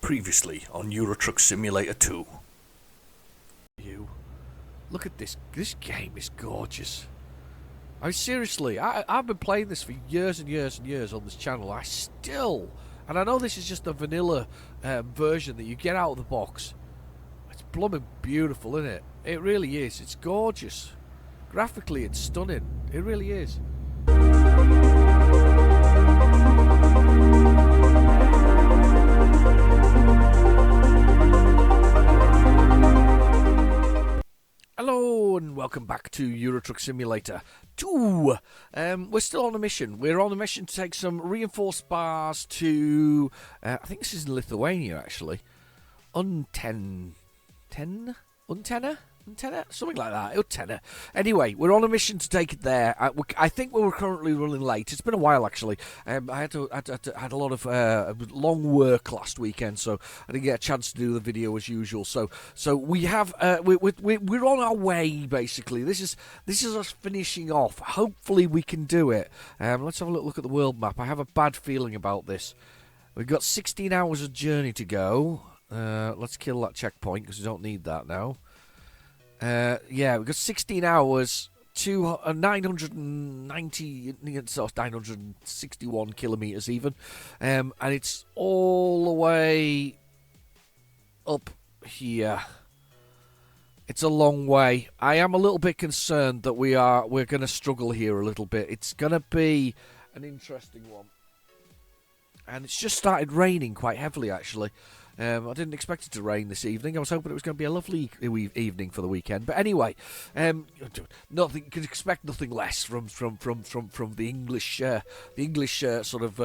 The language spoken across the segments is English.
Previously on Euro Truck Simulator 2. Look at this. This game is gorgeous. I mean, seriously, I've been playing this for years and years and years on this channel. And I know this is just a vanilla version that you get out of the box. It's blooming beautiful, isn't it? It really is. It's gorgeous. Graphically, it's stunning. It really is. Hello and welcome back to Euro Truck Simulator 2. We're still on a mission. We're on a mission to take some reinforced bars to, I think this is in Lithuania actually. Untenna? Something like that. Untenna. Anyway, we're on a mission to take it there. I think we were currently running late. It's been a while actually. I had a lot of long work last weekend, so I didn't get a chance to do the video as usual. So we have we're on our way basically. This is us finishing off. Hopefully we can do it. Let's have a look at the world map. I have a bad feeling about this. We've got 16 hours of journey to go. Let's kill that checkpoint because we don't need that now. Yeah, we've got 16 hours to 961 kilometres even, and it's all the way up here. It's a long way. I am a little bit concerned that we're going to struggle here a little bit. It's going to be an interesting one, and it's just started raining quite heavily actually. I didn't expect it to rain this evening. I was hoping it was going to be a lovely evening for the weekend. But anyway, nothing. You can expect nothing less from the English sort of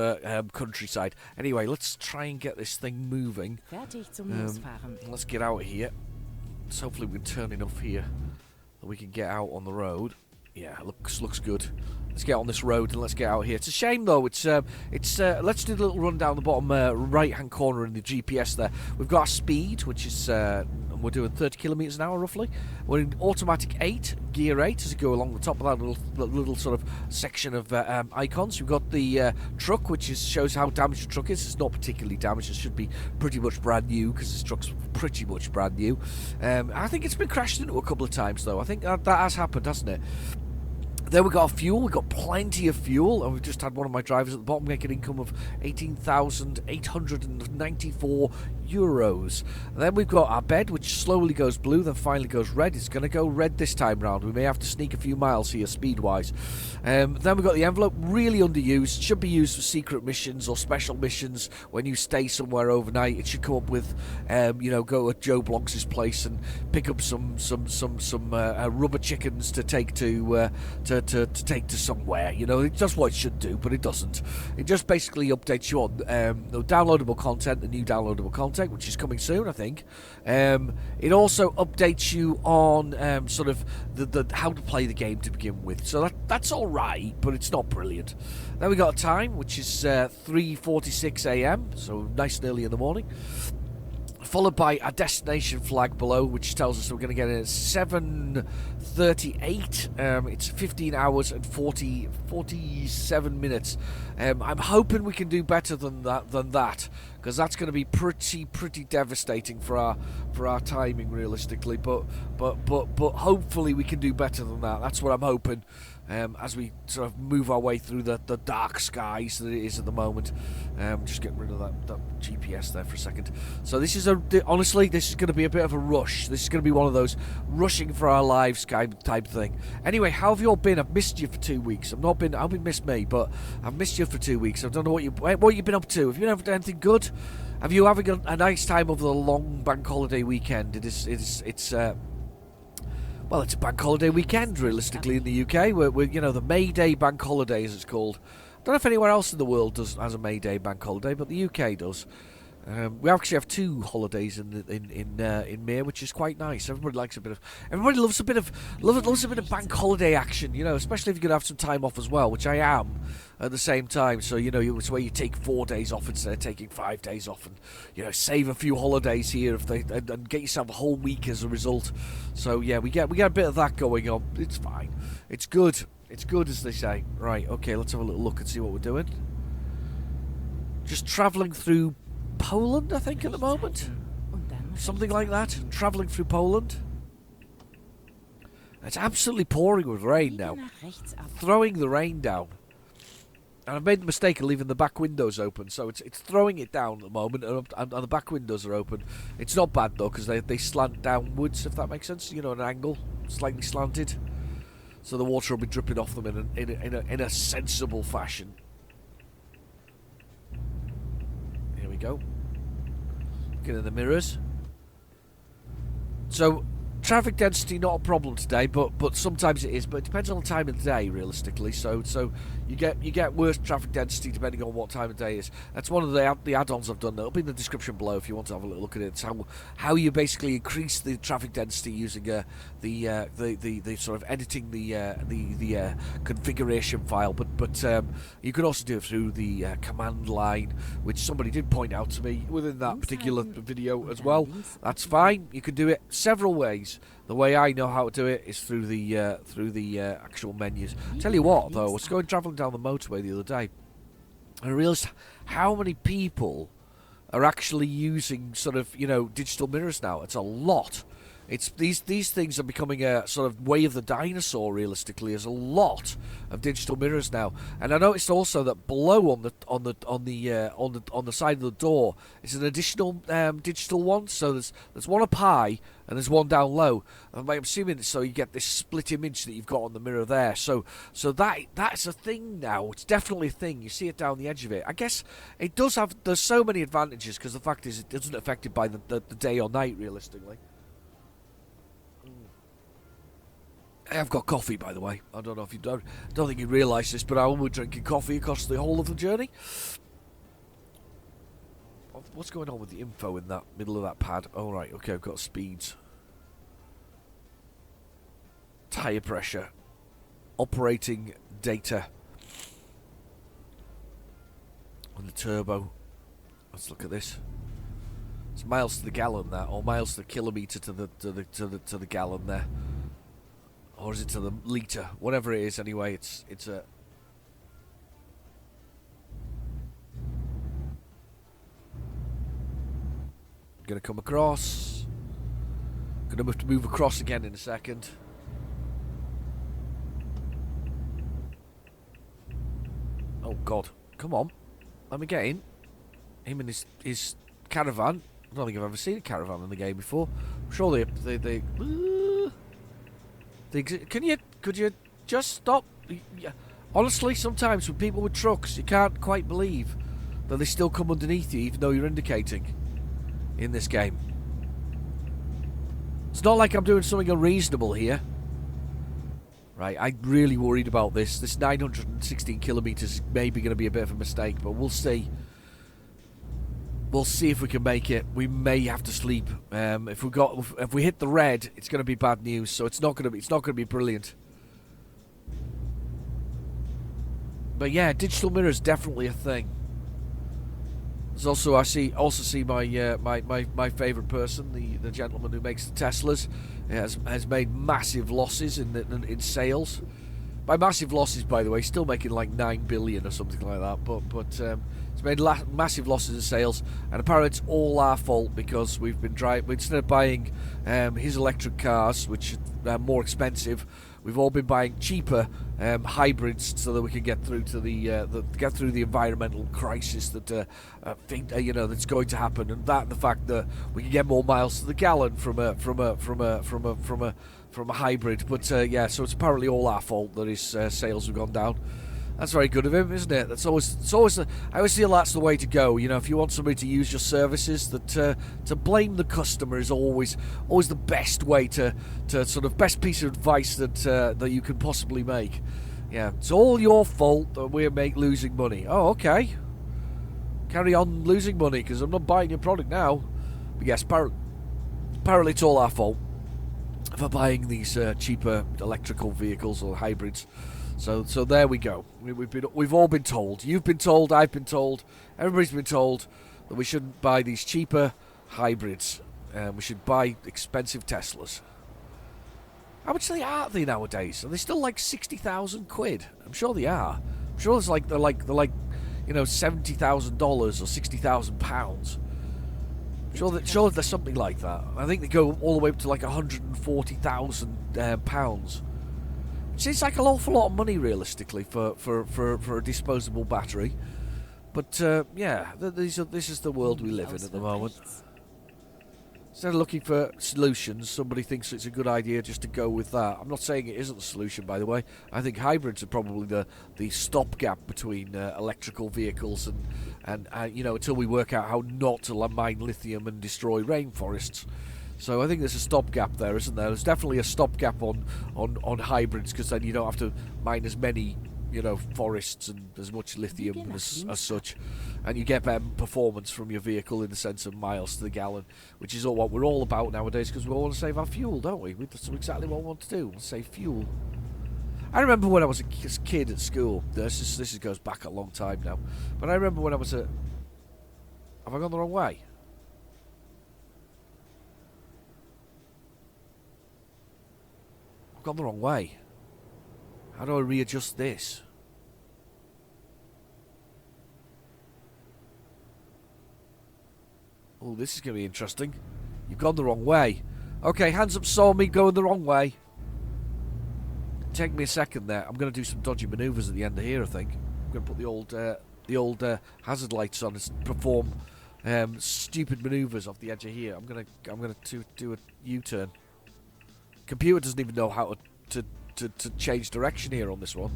countryside. Anyway, let's try and get this thing moving. Let's get out of here. So hopefully we can turn enough here that we can get out on the road. Yeah, looks good. Let's get on this road and let's get out here. It's a shame though. Let's do the little run down the bottom right-hand corner in the GPS there. We've got our speed, which is we're doing 30 kilometers an hour roughly. We're in automatic 8, gear 8, as we go along the top of that little sort of section of icons. We've got the truck, which shows how damaged the truck is. It's not particularly damaged. It should be pretty much brand new because this truck's pretty much brand new. I think it's been crashed into a couple of times though. I think that has happened, hasn't it? Then we got our fuel. We've got plenty of fuel, and we've just had one of my drivers at the bottom make an income of 18,894 euros. And then we've got our bed, which slowly goes blue, then finally goes red. It's going to go red this time round. We may have to sneak a few miles here, speed-wise. Then we've got the envelope, really underused. Should be used for secret missions or special missions when you stay somewhere overnight. It should come up with, go to Joe Bloggs' place and pick up some rubber chickens to take to take to somewhere. You know, that's what it should do, but it doesn't. It just basically updates you on the downloadable content, the new downloadable content, which is coming soon, I think. It also updates you on sort of the how to play the game to begin with. So that's all right, but it's not brilliant. Then we got a time, which is 3:46 a.m., so nice and early in the morning. Followed by a destination flag below, which tells us we're going to get in at 7:38. It's 15 hours and 47 minutes. I'm hoping we can do better than that, because that's going to be pretty devastating for our timing, realistically. But hopefully we can do better than that. That's what I'm hoping. As we sort of move our way through the dark skies that it is at the moment. Just getting rid of that GPS there for a second. So this is honestly, this is going to be a bit of a rush. This is going to be one of those rushing for our lives type thing. Anyway, how have you all been? I've missed you for 2 weeks. I've been missed me, but I've missed you for 2 weeks. I don't know what you've been up to. Have you been up to anything good? Have you having a nice time over the long bank holiday weekend? Well, it's a bank holiday weekend, realistically, in the UK. We're the May Day bank holiday, as it's called. I don't know if anywhere else in the world has a May Day bank holiday, but the UK does. We actually have 2 holidays in May, which is quite nice. Everybody loves a bit of bank holiday action, especially if you're gonna have some time off as well, which I am at the same time. So it's where you take 4 days off instead of taking 5 days off, and save a few holidays here and get yourself a whole week as a result. So yeah, we get a bit of that going on. It's fine. It's good. It's good, as they say. Right. Okay. Let's have a little look and see what we're doing. Just travelling through Poland, I think, at the moment. Something like that. Travelling through Poland. It's absolutely pouring with rain now. Throwing the rain down. And I've made the mistake of leaving the back windows open, so it's throwing it down at the moment, and the back windows are open. It's not bad though, because they slant downwards, if that makes sense. You know, an angle, slightly slanted, so the water will be dripping off them in a sensible fashion. Here we go. Looking at the mirrors. So, traffic density not a problem today, but sometimes it is. But it depends on the time of the day, realistically. So you get worse traffic density depending on what time of day it is. That's one of the add-ons I've done. It'll be in the description below if you want to have a little look at it. It's how you basically increase the traffic density using the sort of editing the configuration file. But you can also do it through the command line, which somebody did point out to me within that particular video as well. That's fine. You can do it several ways. The way I know how to do it is through the actual menus. Tell you what, though, I was travelling down the motorway the other day, and I realised how many people are actually using sort of, you know, digital mirrors now. It's a lot. It's these things are becoming a sort of way of the dinosaur. Realistically, there's a lot of digital mirrors now, and I noticed also that below on the side of the door is an additional digital one. So there's one up high and there's one down low. And I'm assuming it's so you get this split image that you've got on the mirror there. So that's a thing now. It's definitely a thing. You see it down the edge of it. I guess it does have. There's so many advantages because the fact is it isn't affected by the day or night. Realistically. I've got coffee, by the way. I don't know if you don't think you realise this, but I will be drinking coffee across the whole of the journey. What's going on with the info in that middle of that pad? Oh, right, okay, I've got speeds. Tyre pressure. Operating data. On the turbo. Let's look at this. It's miles to the gallon there, or miles to the kilometre to the gallon there. Or is it to the litre? Whatever it is, anyway, it's a... Gonna come across. Gonna have to move across again in a second. Oh, God. Come on. Let me get in. Him and his caravan. I don't think I've ever seen a caravan in the game before. I'm sure they could you just stop? Honestly, sometimes with people with trucks, you can't quite believe that they still come underneath you, even though you're indicating in this game. It's not like I'm doing something unreasonable here. Right, I'm really worried about this. This 916 kilometres is maybe going to be a bit of a mistake, but we'll see. We'll see if we can make it. We may have to sleep. If we hit the red, it's going to be bad news. So it's not going to be brilliant. But yeah, digital mirror is definitely a thing. There's also I see my favourite person, the gentleman who makes the Teslas, has made massive losses in sales. By massive losses, by the way, still making like 9 billion or something like that. But it's made massive losses in sales, and apparently it's all our fault because we've been instead of buying his electric cars, which are more expensive, we've all been buying cheaper hybrids so that we can get through to the environmental crisis that that's going to happen, and the fact that we can get more miles to the gallon from a hybrid. But yeah, so it's apparently all our fault that his sales have gone down. That's very good of him, isn't it? I always feel that's the way to go. You know, if you want somebody to use your services, that to blame the customer is always the best way to sort of best piece of advice that you can possibly make. Yeah, it's all your fault that we're losing money. Oh, okay. Carry on losing money because I'm not buying your product now. But yes, apparently it's all our fault for buying these cheaper electrical vehicles or hybrids. So there we go. We've all been told. You've been told. I've been told. Everybody's been told that we shouldn't buy these cheaper hybrids. We should buy expensive Teslas. How much are they nowadays? Are they still like 60,000 quid? I'm sure they are. I'm sure they're like $70,000 or £60,000. Sure, there's something like that. I think they go all the way up to like £140,000. Which seems like an awful lot of money, realistically, for a disposable battery. But yeah, this is the world we live in at the moment. Instead of looking for solutions, somebody thinks it's a good idea just to go with that. I'm not saying it isn't the solution, by the way. I think hybrids are probably the stopgap between electrical vehicles and you know, until we work out how not to mine lithium and destroy rainforests. So I think there's a stopgap there, isn't there? There's definitely a stopgap on hybrids, because then you don't have to mine as many, you know, forests and as much lithium as such, and you get better performance from your vehicle in the sense of miles to the gallon, which is what we're all about nowadays, because we all want to save our fuel, don't we? That's exactly what we want to do. We want to save fuel. I remember when I was a kid at school. This goes back a long time now, but I remember when I was a. Have I gone the wrong way? I've gone the wrong way. How do I readjust this? Oh, this is going to be interesting. You've gone the wrong way. Okay, hands up saw me going the wrong way. Take me a second there. I'm going to do some dodgy manoeuvres at the end of here, I think. I'm going to put the old hazard lights on and perform stupid manoeuvres off the edge of here. I'm going to do a U-turn. Computer doesn't even know how to change direction here on this one.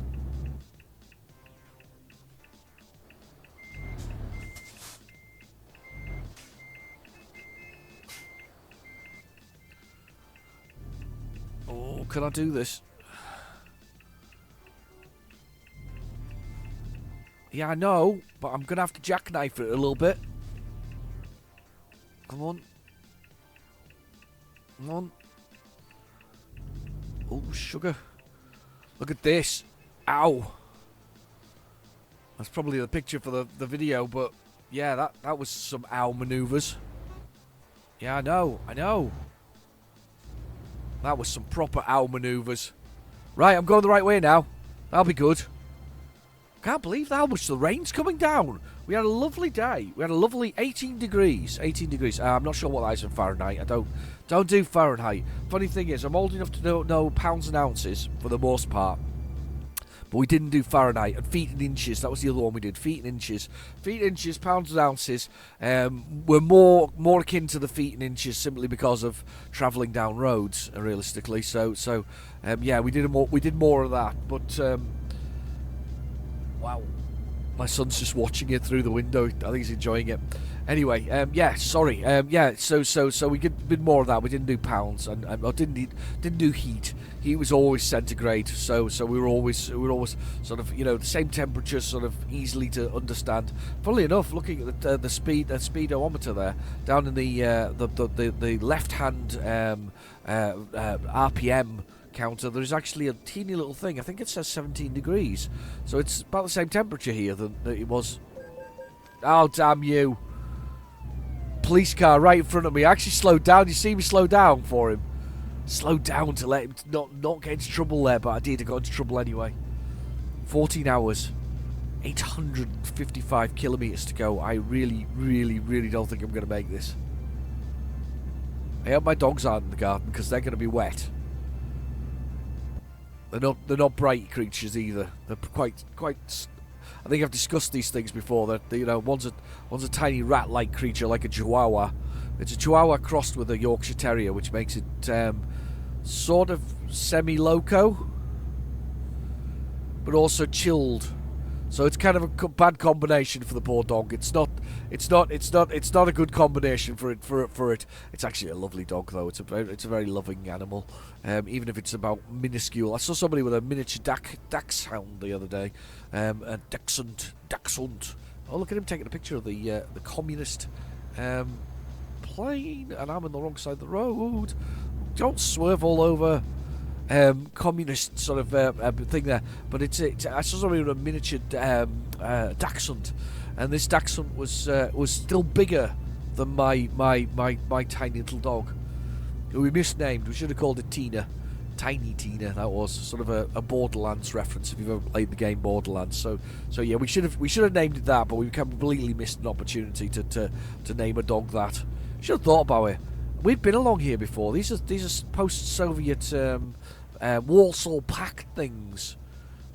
Oh, can I do this? Yeah, I know, but I'm going to have to jackknife it a little bit. Come on. Come on. Oh, sugar. Look at this. Ow. That's probably the picture for the video, but yeah, that was some ow manoeuvres. Yeah, I know. That was some proper ow manoeuvres. Right, I'm going the right way now. That'll be good. Can't believe how much the rain's coming down. We had a lovely day. We had a lovely 18 degrees. 18 degrees. I'm not sure what that is in Fahrenheit. I don't do Fahrenheit. Funny thing is, I'm old enough to know pounds and ounces for the most part. But we didn't do Fahrenheit. And feet and inches, that was the other one we did. Feet and inches. Feet, inches, pounds and ounces. We're more akin to the feet and inches simply because of travelling down roads, realistically. So yeah, we did more of that. But wow, my son's just watching it through the window. I think he's enjoying it. Anyway, yeah, sorry. Yeah, so we did more of that. We didn't do pounds, and I didn't do heat. Heat was always centigrade. So we were always sort of, you know, the same temperature, sort of easily to understand. Funnily enough, looking at the speedometer there, down in the left hand RPM counter, there's actually a teeny little thing. I think it says 17 degrees. So it's about the same temperature here that it was. Oh, damn you. Police car right in front of me. I actually slowed down. You see me slow down for him. Slowed down to let him not get into trouble there, but I did. I got into trouble anyway. 14 hours. 855 kilometres to go. I really, really, really don't think I'm going to make this. I hope my dogs aren't in the garden because they're going to be wet. They're not bright creatures either. They're quite. I think I've discussed these things before. That, you know, one's a tiny rat-like creature, like a Chihuahua. It's a Chihuahua crossed with a Yorkshire Terrier, which makes it sort of semi-loco, but also chilled. So it's kind of a bad combination for the poor dog. It's not a good combination for it. It's actually a lovely dog though. It's a very loving animal, even if it's about minuscule. I saw somebody with a miniature dachshund the other day, a dachshund. Oh, look at him taking a picture of the communist plane, and I'm on the wrong side of the road. Don't swerve all over. Communist sort of thing there, but I saw somebody with a miniature dachshund, and this dachshund was still bigger than my tiny little dog, who we misnamed. We should have called it Tina, Tiny Tina. That was sort of a Borderlands reference if you've ever played the game Borderlands. So yeah, we should have named it that, but we completely missed an opportunity to name a dog that. Should have thought about it. We've been along here before. These are post-Soviet Warsaw Pact things.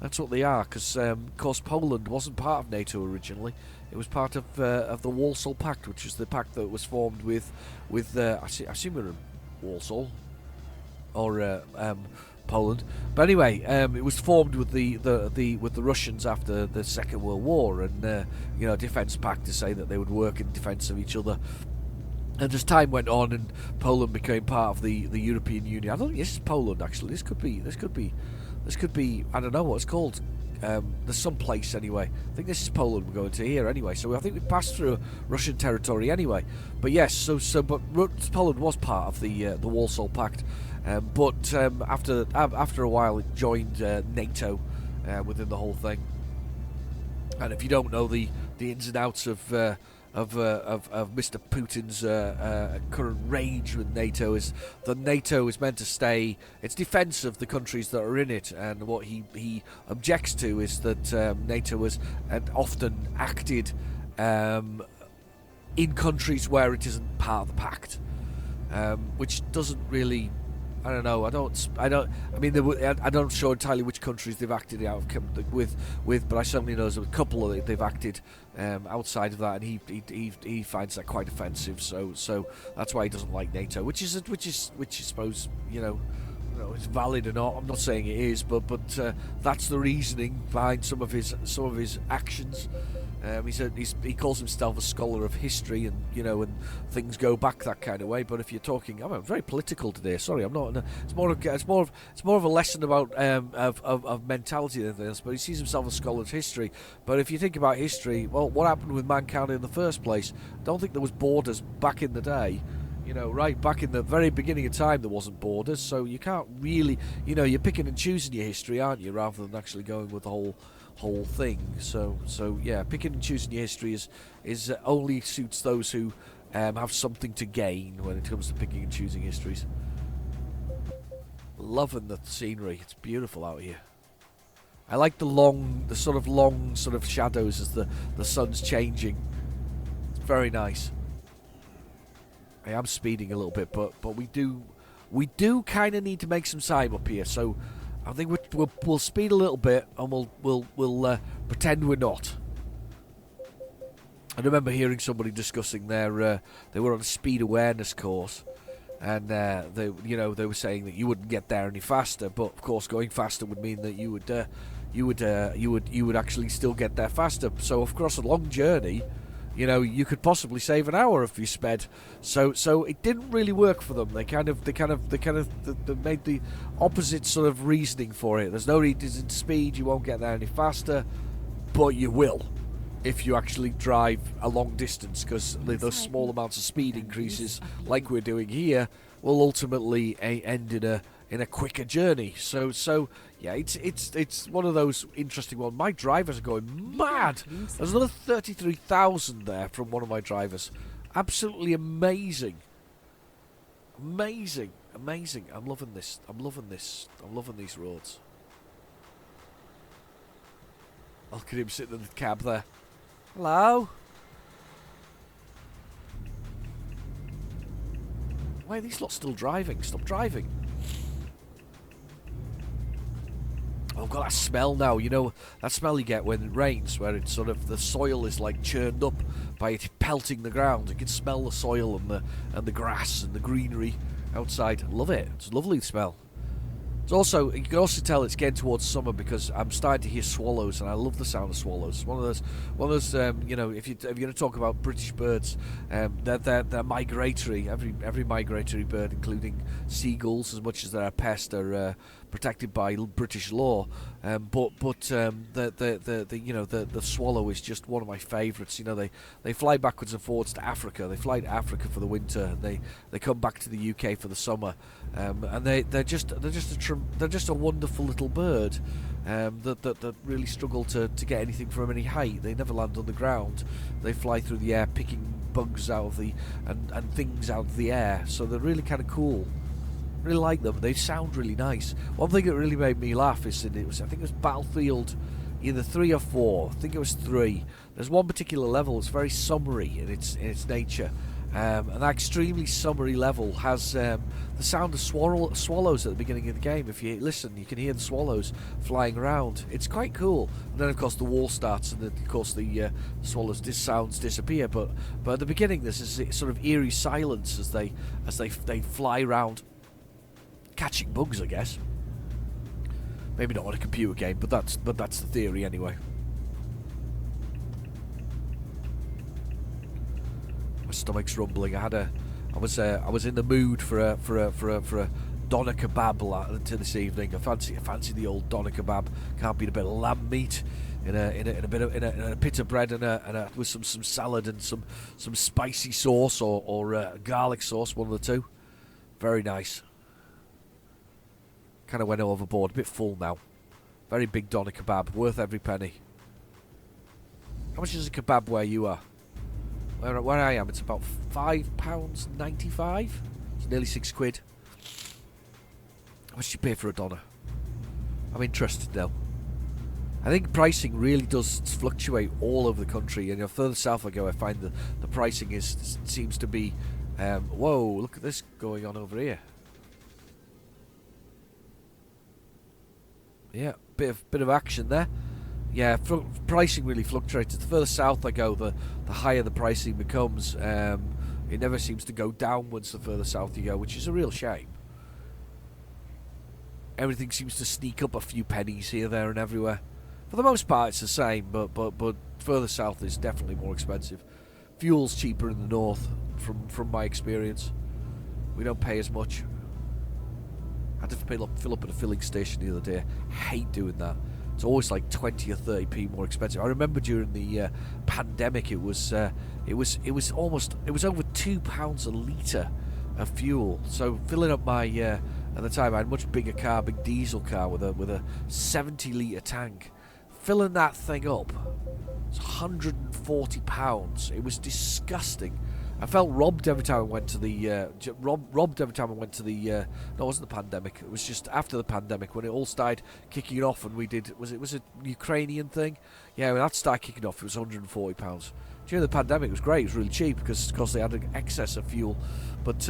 That's what they are, because of course Poland wasn't part of NATO originally. It was part of the Warsaw Pact, which was the pact that was formed with I assume we were in Warsaw or Poland. But anyway, it was formed with the Russians after the Second World War, and defence pact to say that they would work in defence of each other. And as time went on, and Poland became part of the European Union. I don't think this is Poland actually. This could be. I don't know what it's called. There's some place anyway. I think this is Poland we're going to here anyway. So I think we passed through Russian territory anyway. But yes, but Poland was part of the Warsaw Pact. But after a while, it joined NATO within the whole thing. And if you don't know the ins and outs of Mr. Putin's current rage with NATO, is that NATO is meant to stay. It's defence of the countries that are in it, and what he objects to is that NATO has often acted in countries where it isn't part of the pact, which doesn't really. I don't know. I'm not sure entirely which countries they've acted out of with, but I certainly know there's a couple that they've acted outside of that, and he finds that quite offensive. So that's why he doesn't like NATO, which is I suppose it's valid or not. I'm not saying it is, but that's the reasoning behind some of his actions. He calls himself a scholar of history, and things go back that kind of way. But if you're talking, I'm very political today. Sorry, I'm not. It's more of a lesson about of mentality than anything else. But he sees himself as a scholar of history. But if you think about history, well, what happened with mankind in the first place? I don't think there was borders back in the day. Right back in the very beginning of time, there wasn't borders. So you can't really, you're picking and choosing your history, aren't you, rather than actually going with the whole thing. So yeah, picking and choosing your history is only suits those who have something to gain when it comes to picking and choosing histories. Loving the scenery. It's beautiful out here. I like the long shadows as the sun's changing. It's very nice. I am speeding a little bit, but we do kind of need to make some time up here. So I think we'll speed a little bit, and we'll pretend we're not. I remember hearing somebody discussing they were on a speed awareness course, and they were saying that you wouldn't get there any faster, but of course going faster would mean that you would actually still get there faster. So of course a long journey, you could possibly save an hour if you sped. So it didn't really work for them. They made the opposite sort of reasoning for it. There's no reason to speed. You won't get there any faster, but you will if you actually drive a long distance, because those small amounts of speed increases, like we're doing here, will ultimately end in a quicker journey. So yeah, it's one of those interesting ones. My drivers are going mad. There's another 33,000 there from one of my drivers. Absolutely amazing. Amazing. I'm loving this. I'm loving these roads. Look at him sitting in the cab there. Hello? Why are these lot still driving? Stop driving. I've got that smell now, that smell you get when it rains, where it's sort of the soil is like churned up by it pelting the ground. You can smell the soil and the grass and the greenery outside. I love it. It's a lovely smell. It's also, you can also tell it's getting towards summer, because I'm starting to hear swallows, and I love the sound of swallows. It's one of those if you're going to talk about British birds, they're migratory. Every migratory bird, including seagulls, as much as they're a pest, are protected by British law. But the swallow is just one of my favourites. They fly backwards and forwards to Africa. They fly to Africa for the winter, and they come back to the UK for the summer. And they're just a wonderful little bird that really struggle to get anything from any height. They never land on the ground. They fly through the air, picking bugs out of and things out of the air. So they're really kind of cool. Really like them. They sound really nice. One thing that really made me laugh is I think it was Battlefield either 3 or 4. I think it was 3. There's one particular level that's very summary in its nature, And that extremely summery level has the sound of swallows at the beginning of the game. If you listen, you can hear the swallows flying around. It's quite cool. And then, of course, the wall starts, and then, of course, the swallows' sounds disappear. But at the beginning, there's this sort of eerie silence as they fly around, catching bugs, I guess. Maybe not on a computer game, but that's the theory anyway. My stomach's rumbling. I was in the mood for a doner kebab this evening. I fancy the old doner kebab. Can't beat a bit of lamb meat in a bit of bread and with some salad and some spicy sauce or garlic sauce, one of the two. Very nice. Kind of went overboard. A bit full now. Very big doner kebab, worth every penny. How much is a kebab where you are? Where I am, it's about £5.95. It's nearly £6. How much do you pay for a doner? I'm interested now. I think pricing really does fluctuate all over the country, and the further south I go, I find that the pricing seems to be. Whoa! Look at this going on over here. Yeah, bit of action there. Yeah, pricing really fluctuates. The further south I go, the higher the pricing becomes. It never seems to go downwards the further south you go, which is a real shame. Everything seems to sneak up a few pennies here, there, and everywhere. For the most part, it's the same, but further south is definitely more expensive. Fuel's cheaper in the north, from my experience. We don't pay as much. I had to fill up at a filling station the other day. I hate doing that. It's always like 20 or 30p more expensive. I remember during the pandemic, it was over £2 a litre of fuel. So filling up my at the time I had a much bigger car, big diesel car with a 70 litre tank. Filling that thing up, it's £140. It was disgusting. I felt robbed every time I went to the robbed every time I went to the no, it wasn't the pandemic, it was just after the pandemic when it all started kicking off, and was it a Ukrainian thing? Yeah, when that started kicking off, it was £140. During the pandemic it was great, it was really cheap because they had an excess of fuel, but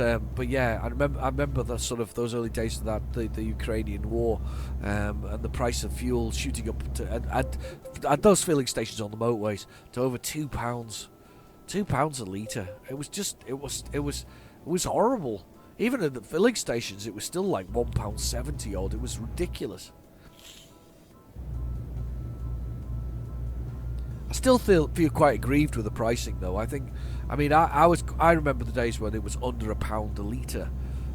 yeah, I remember the sort of those early days of that, the Ukrainian war, and the price of fuel shooting up to at those filling stations on the motorways to over £2. £2 a litre. It was horrible. Even at the filling stations, it was still like £1.70 odd. It was ridiculous. I still feel quite aggrieved with the pricing, though. I remember the days when it was under £1 a litre,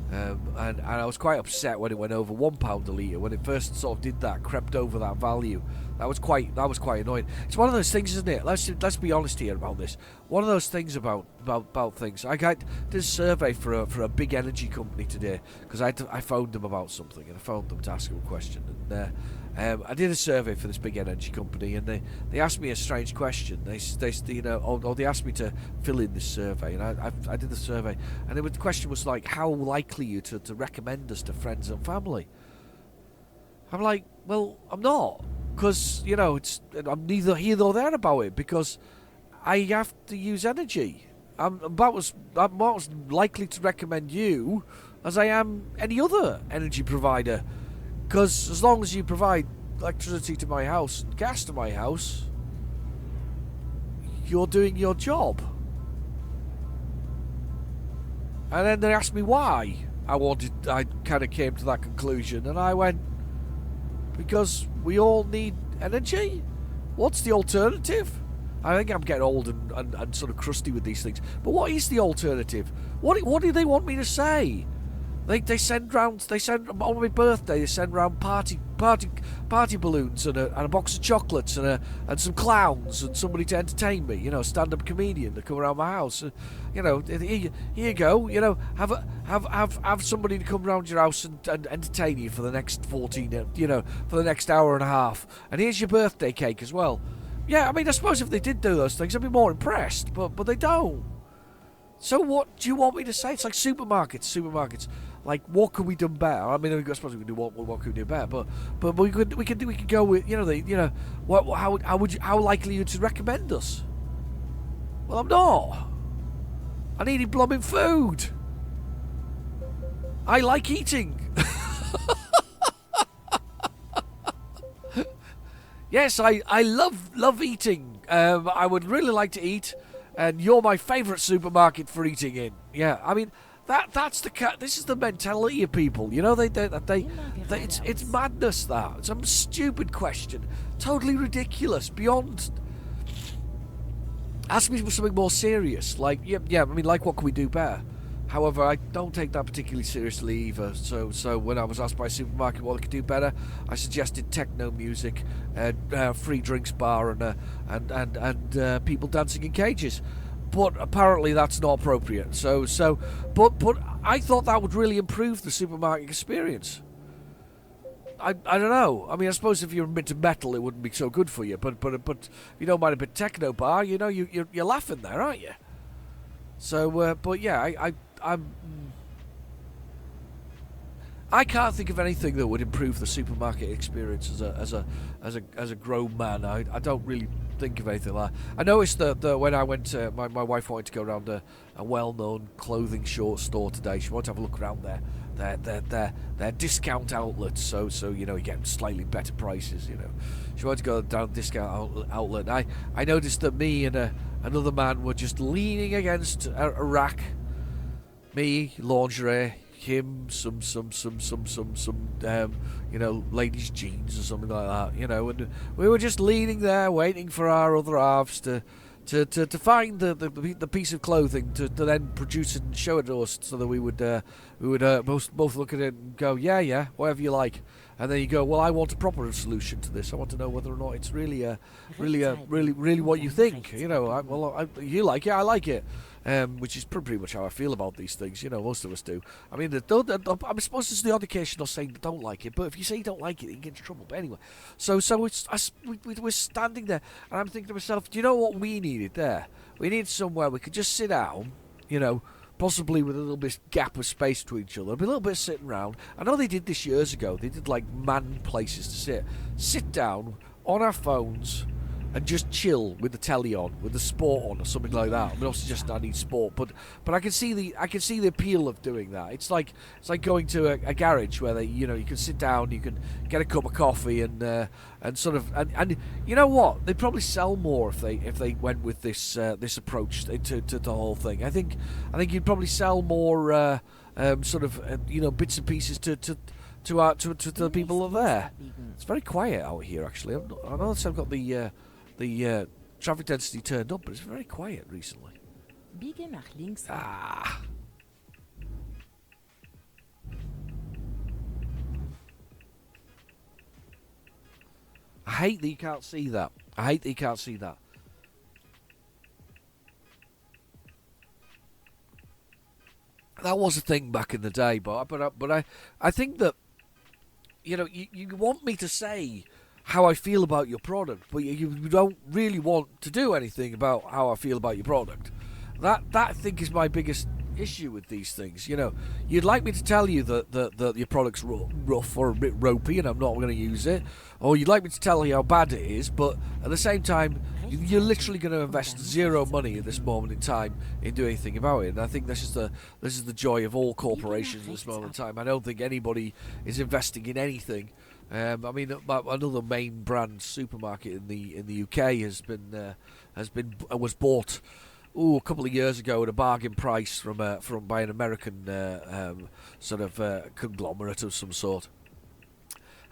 and I was quite upset when it went over £1 a litre. When it first sort of did that, crept over that value. That was quite annoying. It's one of those things, isn't it? Let's be honest here about this. One of those things about things. I did a survey for a big energy company today because I phoned them about something, and I phoned them to ask them a question. And I did a survey for this big energy company, and they asked me a strange question. They asked me to fill in this survey, and I did the survey, and the question was like, how likely are you to recommend us to friends and family? I'm like, well, I'm not. Because, I'm neither here nor there about it, because I have to use energy. I'm about as likely to recommend you as I am any other energy provider. Because as long as you provide electricity to my house and gas to my house, you're doing your job. And then they asked me why I kind of came to that conclusion, and I went, because we all need energy? What's the alternative? I think I'm getting old and sort of crusty with these things. But what is the alternative? What do they want me to say? They send round. On my birthday. They send round party balloons and a box of chocolates and some clowns and somebody to entertain me. Stand-up comedian to come around my house. Here you go. Have somebody to come round your house and entertain you for the next 14. For the next hour and a half. And here's your birthday cake as well. Yeah, I suppose if they did do those things, I'd be more impressed. But they don't. So what do you want me to say? It's like supermarkets. Like, what could we do better? I suppose we could do what could we do better, but we could go with how likely are you to recommend us? Well, I'm not. I needed blooming food. I like eating. Yes, I love eating. I would really like to eat, and you're my favourite supermarket for eating in. Yeah, I mean that's this is the mentality of people. You know, it's madness. That some stupid question, totally ridiculous, beyond. Ask me something more serious, like yeah. I mean, like what can we do better? However, I don't take that particularly seriously either. So when I was asked by a supermarket what they could do better, I suggested techno music, free drinks bar, and people dancing in cages. But apparently that's not appropriate. But I thought that would really improve the supermarket experience. I don't know. I mean, I suppose if you're into metal, it wouldn't be so good for you. But if you don't mind a bit techno bar, you know, you're laughing there, aren't you? So, but yeah, I can't think of anything that would improve the supermarket experience as a grown man. I don't really think of anything like that. I noticed that when I went, my wife wanted to go around a well-known clothing short store today. She wanted to have a look around their discount outlets. So you know, you get slightly better prices. You know, she wanted to go down discount outlet. I noticed that me and another man were just leaning against a rack. Me, lingerie, him, some you know, ladies' jeans or something like that, you know, and we were just leaning there waiting for our other halves to find the piece of clothing to then produce it and show it to us, so that we would both look at it and go, yeah, whatever you like. And then you go, well, I want a proper solution to this. I want to know whether or not it's really what you think. You know, you like it, I like it. Which is pretty much how I feel about these things. You know, most of us do. I mean, I suppose there's the odd occasion of saying they don't like it, but if you say you don't like it, you get in trouble. But anyway, so we're standing there, and I'm thinking to myself, do you know what we needed there? We needed somewhere we could just sit down, you know, possibly with a little bit gap of space between each other, a little bit of sitting around. I know they did this years ago. They did like man places to sit down on our phones and just chill with the telly on, with the sport on, or something like that. I'm not suggesting I need sport, but I can see the appeal of doing that. It's like going to a garage where you can sit down, you can get a cup of coffee, and you know what? They'd probably sell more if they went with this approach to the whole thing. I think you'd probably sell more bits and pieces to the people that are there. It's very quiet out here, actually. I know I've got the traffic density turned up, but it's very quiet recently. Biege nach links. Ah. I hate that you can't see that. That was a thing back in the day, but I think that, you know, you want me to say how I feel about your product, but you don't really want to do anything about how I feel about your product. That I think is my biggest issue with these things. You know, you'd like me to tell you that your product's rough or a bit ropey and I'm not going to use it, or you'd like me to tell you how bad it is, but at the same time you're literally going to invest zero money at this moment in time in doing anything about it. And I think this is the joy of all corporations at this moment in time. I don't think anybody is investing in anything. I mean, another main brand supermarket in the UK was bought a couple of years ago at a bargain price by an American conglomerate of some sort.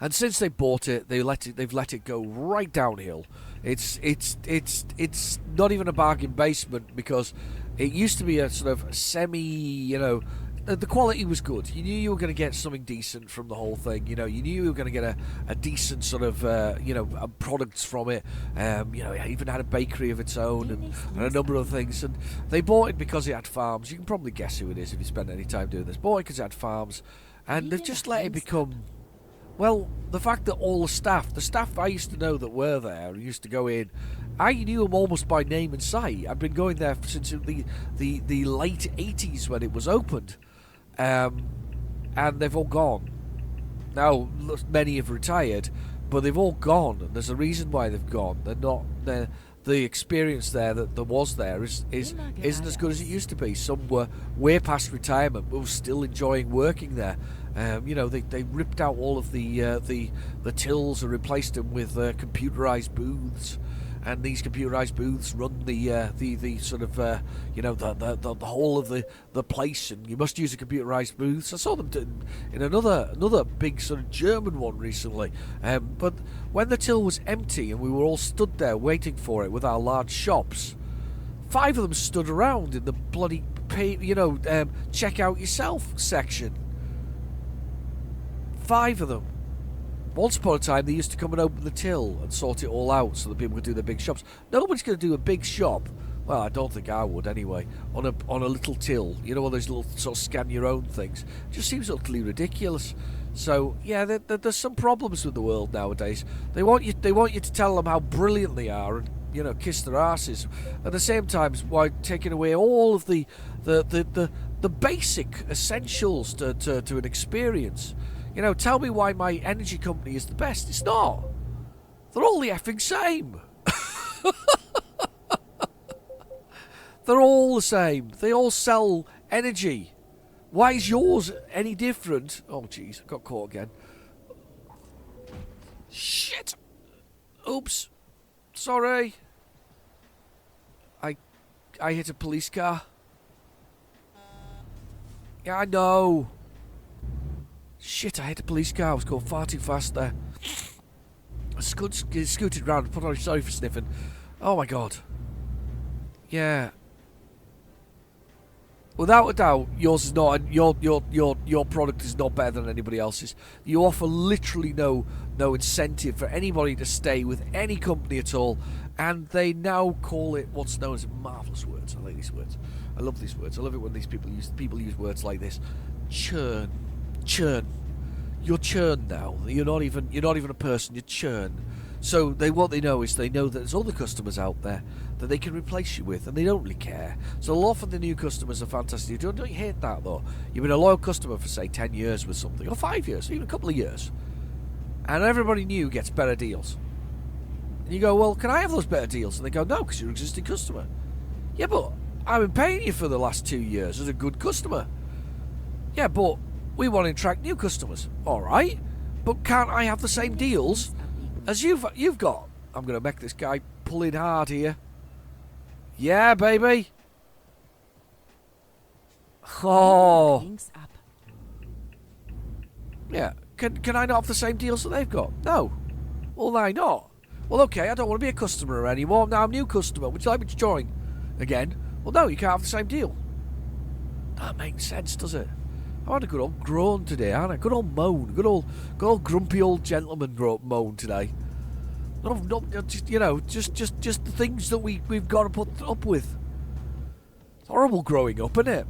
And since they bought it, they've let it go right downhill. It's not even a bargain basement, because it used to be a sort of semi, you know. The quality was good. You knew you were going to get something decent from the whole thing. You know, you knew you were going to get a decent sort of, products from it. It even had a bakery of its own and a number of things. And they bought it because it had farms. You can probably guess who it is if you spend any time doing this. Bought it because it had farms. And they've just let it become... Well, the fact that all the staff I used to know that were there, used to go in, I knew them almost by name and sight. I've been going there since the late 80s when it was opened. And they've all gone. Now, many have retired, but they've all gone, and there's a reason why they've gone. the experience there that there was there isn't as good as it used to be. Some were way past retirement, but were still enjoying working there. They ripped out all of the tills and replaced them with computerized booths. And these computerized booths run the sort of the whole of the place, and you must use a computerized booth. I saw them in another big sort of German one recently. But when the till was empty and we were all stood there waiting for it with our large shops, 5 of them stood around in the bloody check out yourself section. 5 of them. Once upon a time, they used to come and open the till and sort it all out so that people could do their big shops. Nobody's going to do a big shop. Well, I don't think I would anyway. On a little till, one of those little sort of scan your own things. It just seems utterly ridiculous. So yeah, there's some problems with the world nowadays. They want you to tell them how brilliant they are and kiss their asses. At the same time, while taking away all of the basic essentials to an experience. Tell me why my energy company is the best. It's not. They're all the effing same. They're all the same. They all sell energy. Why is yours any different? Oh, jeez, I got caught again. Shit. Oops. Sorry. I hit a police car. Yeah, I know. Shit, I hit a police car. I was going far too fast there. I scooted round. Put on sorry for sniffing. Oh my god. Yeah. Without a doubt, yours is not. Your product is not better than anybody else's. You offer literally no incentive for anybody to stay with any company at all, and they now call it what's known as marvellous words. I like these words. I love these words. I love it when these people use words like this. Churn. You're churn now. You're not even a person. You're churn. So what they know is they know that there's other customers out there that they can replace you with, and they don't really care. So often the new customers are fantastic. Don't you hate that though? You've been a loyal customer for say 10 years with something, or 5 years, or even a couple of years, and everybody new gets better deals. And you go, well, can I have those better deals? And they go, no, because you're an existing customer. Yeah, but I've been paying you for the last 2 years as a good customer. Yeah, but we want to attract new customers. All right, but can't I have the same deals as you've got? I'm going to make this guy pull in hard here. Yeah, baby. Oh. Yeah. Can I not have the same deals that they've got? No. Well, why not? Well, okay, I don't want to be a customer anymore. Now I'm a new customer. Would you like me to join again? Well, no, you can't have the same deal. That makes sense, does it? I had a good old groan today, haven't I? Good old moan. Good old grumpy old gentleman moan today. Just the things that we've got to put up with. It's horrible growing up, isn't it?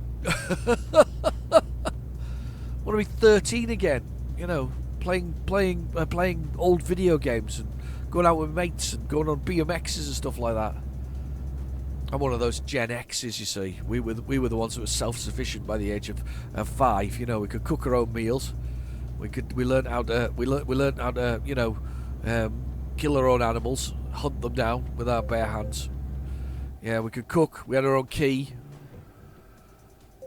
Want to be 13 again, playing old video games and going out with mates and going on BMXs and stuff like that. I'm one of those Gen X's, you see. We were the ones that were self-sufficient by the age of 5. We could cook our own meals. We learned how to kill our own animals, hunt them down with our bare hands. Yeah, we could cook. We had our own key.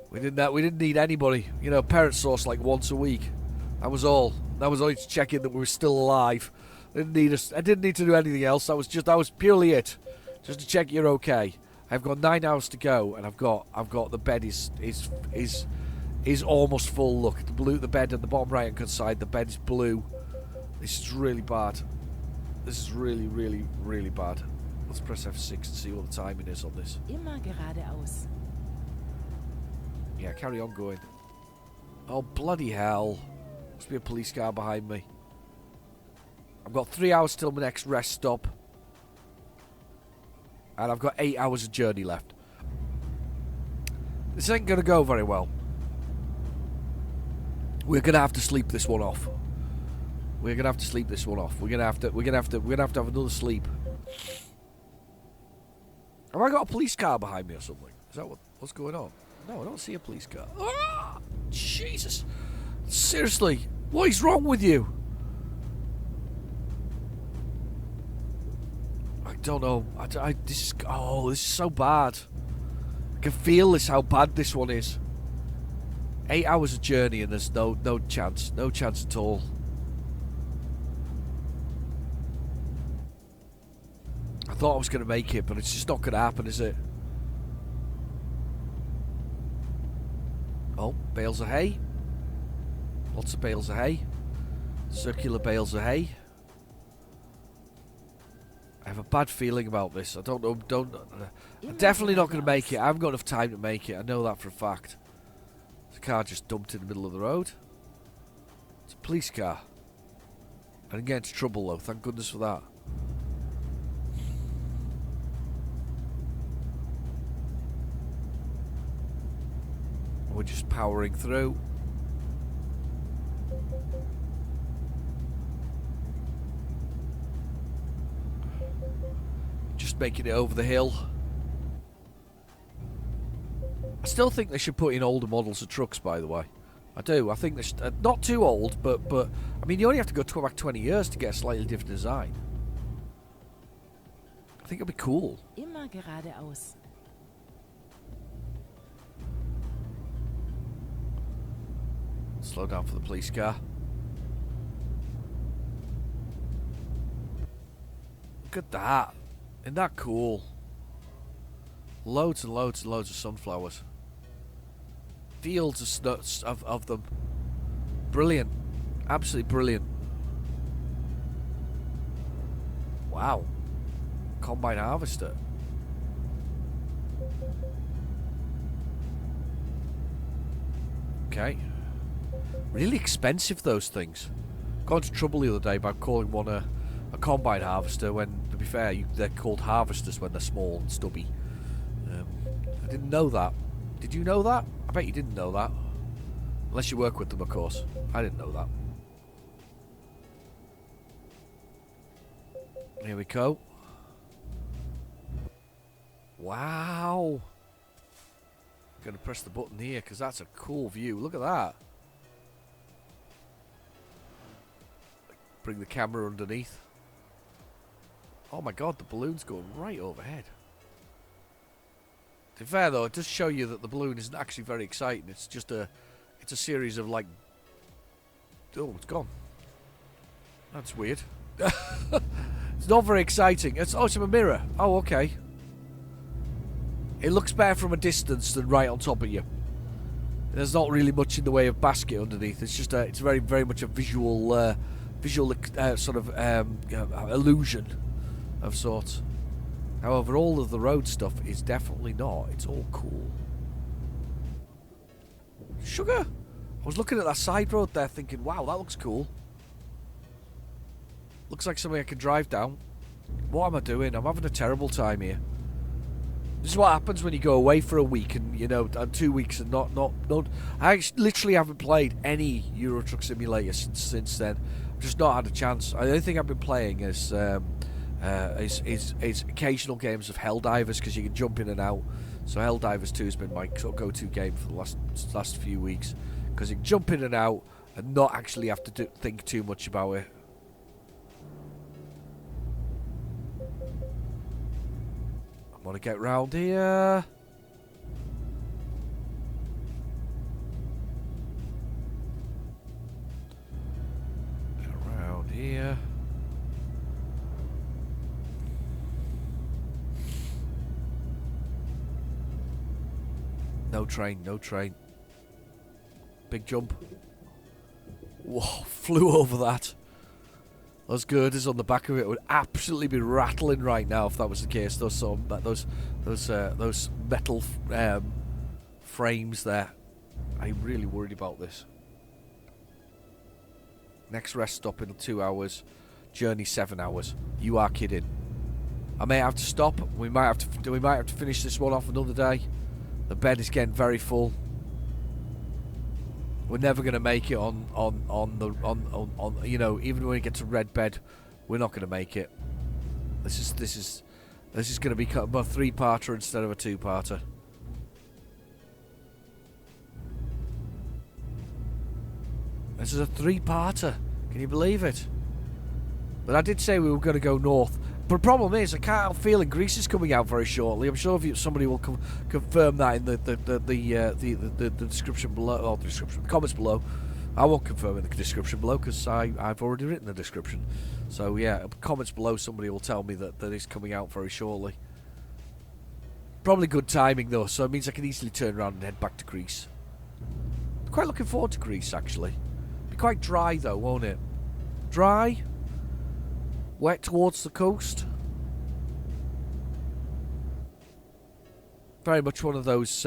We didn't need anybody. Parents saw us like once a week. That was all. That was only to check in that we were still alive. They didn't need us. I didn't need to do anything else. That was purely it. Just to check you're okay. I've got 9 hours to go, and I've got the bed is almost full. Look, the bed at the bottom right hand side, the bed's blue. This is really bad. This is really, really, really bad. Let's press F6 and see what the timing is on this. Immer geradeaus. Yeah, carry on going. Oh, bloody hell. Must be a police car behind me. I've got 3 hours till my next rest stop. And I've got 8 hours of journey left. This ain't going to go very well. We're going to have to sleep this one off. We're going to have to sleep this one off. We're going to have to have another sleep. Have I got a police car behind me or something? Is that what's going on? No, I don't see a police car. Ah, Jesus. Seriously, what is wrong with you? don't know. This is so bad. I can feel this, how bad this one is. 8 hours of journey and there's no chance. No chance at all. I thought I was going to make it, but it's just not going to happen, is it? Oh, bales of hay. Lots of bales of hay. Circular bales of hay. I have a bad feeling about this. I don't know. I'm definitely not going to make it. I haven't got enough time to make it. I know that for a fact. The car just dumped in the middle of the road. It's a police car. I didn't get into trouble though. Thank goodness for that. We're just powering through. Just making it over the hill. I still think they should put in older models of trucks, by the way. I do. I think they should, not too old, but I mean, you only have to go back 20 years to get a slightly different design. I think it'll be cool. Immer geradeaus. Slow down for the police car. Look at that. Isn't that cool? Loads and loads and loads of sunflowers. Fields of snuts of them. Brilliant. Absolutely brilliant. Wow. Combine harvester. Okay. Really expensive, those things. Got into trouble the other day by calling one a combine harvester when, to be fair, they're called harvesters when they're small and stubby. I didn't know that. Did you know that? I bet you didn't know that. Unless you work with them, of course. I didn't know that. Here we go. Wow. I'm going to press the button here because that's a cool view. Look at that. Bring the camera underneath. Oh my god, the balloon's going right overhead. To be fair though, it does show you that the balloon isn't actually very exciting. It's just it's a series of like... Oh, it's gone. That's weird. It's not very exciting. It's a mirror. Oh, okay. It looks better from a distance than right on top of you. There's not really much in the way of basket underneath. It's just it's very, very much a visual sort of illusion of sorts. However, all of the road stuff is definitely not. It's all cool. Sugar! I was looking at that side road there thinking, wow, that looks cool. Looks like something I can drive down. What am I doing? I'm having a terrible time here. This is what happens when you go away for a week and, you know, and 2 weeks and not. I literally haven't played any Euro Truck Simulator since then. I've just not had a chance. The only thing I've been playing is occasional games of Helldivers because you can jump in and out. So Helldivers 2 has been my sort of go-to game for the last few weeks because you can jump in and out and not actually have to think too much about it. I want to get round here. Get around here. No train, no train. Big jump. Whoa, flew over that. Those girders on the back of it would absolutely be rattling right now if that was the case. Those metal frames there. I'm really worried about this. Next rest stop in 2 hours. Journey 7 hours. You are kidding. I may have to stop. We might have to finish this one off another day. The bed is getting very full. We're never going to make it on you know, even when we get to red bed, we're not going to make it. This is going to be a 3-parter instead of a 2-parter. This is a 3-parter. Can you believe it? But I did say we were going to go north. But the problem is, I can't have a feeling Greece is coming out very shortly. I'm sure somebody will confirm that in the description below, or the comments below. I won't confirm in the description below because I've already written the description. So yeah, comments below, somebody will tell me that it's coming out very shortly. Probably good timing though, so it means I can easily turn around and head back to Greece. I'm quite looking forward to Greece actually. Be quite dry though, won't it? Dry, wet towards the coast. Very much one of those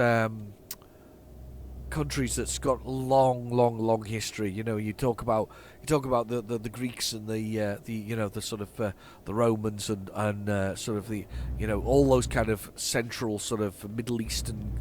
countries that's got long history. You know, you talk about the Greeks and the sort of the Romans and sort of the, you know, all those kind of central sort of Middle Eastern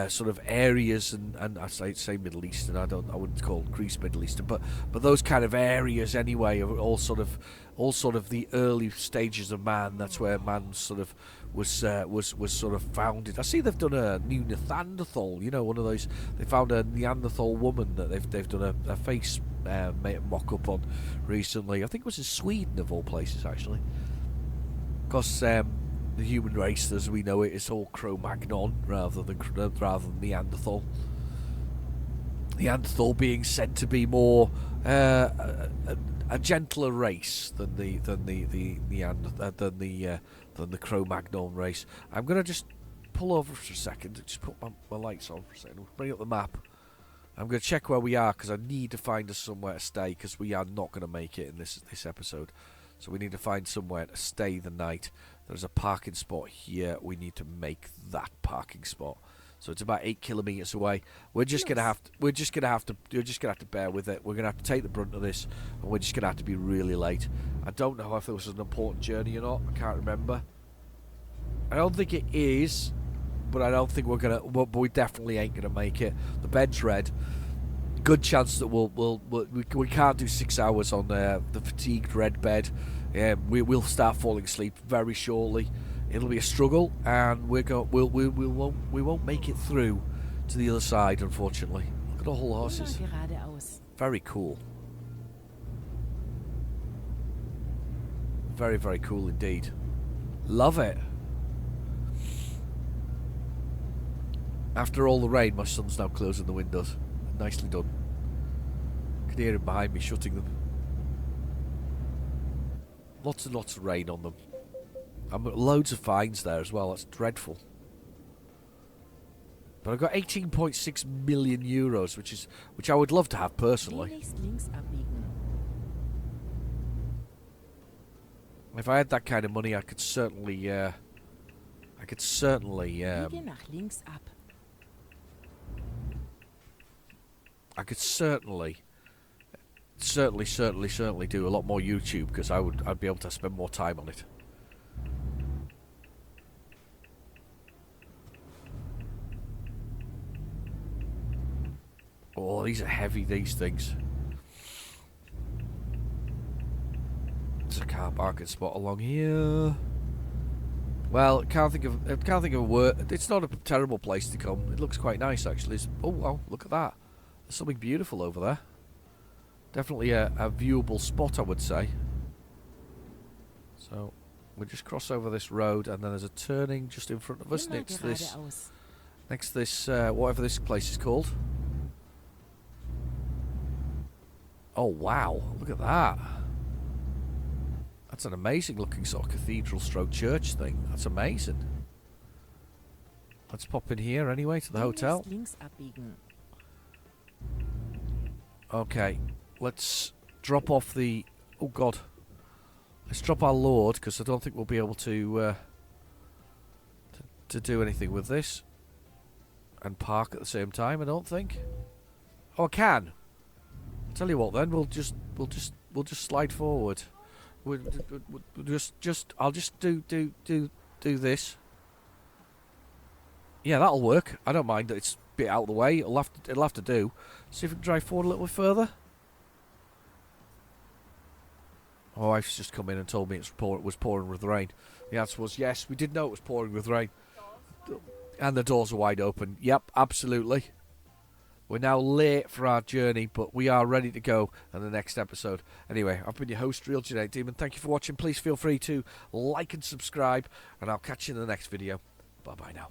sort of areas, and I say Middle Eastern. I wouldn't call Greece Middle Eastern, but those kind of areas anyway are all sort of the early stages of man. That's where man sort of was sort of founded. I see they've done a new Neanderthal. You know, one of those. They found a Neanderthal woman that they've done a face mock-up on recently. I think it was in Sweden of all places actually. Because the human race, as we know it, is all Cro-Magnon rather than Neanderthal. Neanderthal being said to be more a gentler race than the Cro-Magnon race. I'm gonna just pull over for a second. Just put my lights on for a second. Bring up the map. I'm gonna check where we are because I need to find us somewhere to stay because we are not gonna make it in this episode. So we need to find somewhere to stay the night. There's a parking spot here. We need to make that parking spot. So it's about 8 kilometers away. We're just gonna have to bear with it. We're gonna have to take the brunt of this, and we're just gonna have to be really late. I don't know if it was an important journey or not. I can't remember. I don't think it is, but I don't think we're gonna. But we definitely ain't gonna make it. The bed's red. Good chance that we can't do 6 hours on the fatigued red bed. We will start falling asleep very shortly. It'll be a struggle, and we won't make it through to the other side, unfortunately. Look at all the horses. Very cool. Very, very cool indeed. Love it. After all the rain, my son's now closing the windows. Nicely done. I can hear him behind me shutting them. Lots and lots of rain on them. Loads of fines there as well. That's dreadful. But I've got 18.6 million euros, which I would love to have personally. If I had that kind of money, I could certainly certainly do a lot more YouTube because I'd be able to spend more time on it. Oh, these are heavy, these things. There's a car parking spot along here. Well, can't think of a word. It's not a terrible place to come. It looks quite nice actually. Oh wow, look at that. There's something beautiful over there. Definitely a viewable spot, I would say. So we'll just cross over this road, and then there's a turning just in front of us next to this whatever this place is called. Oh wow, look at that. That's an amazing looking sort of cathedral stroke church thing. That's amazing. Let's pop in here anyway to the hotel. Okay, let's drop off the... Oh god. Let's drop our load because I don't think we'll be able to do anything with this. And park at the same time, I don't think. Oh, I can. Tell you what then, we'll just slide forward. I'll just do this. Yeah, that'll work. I don't mind that it's a bit out of the way. It'll have to do. See if we can drive forward a little bit further. My wife's just come in and told me it was pouring with rain. The answer was yes. We did know it was pouring with rain. And the doors are wide open. Yep, absolutely. We're now late for our journey, but we are ready to go in the next episode. Anyway, I've been your host, Real Genetic Demon. Thank you for watching. Please feel free to like and subscribe, and I'll catch you in the next video. Bye-bye now.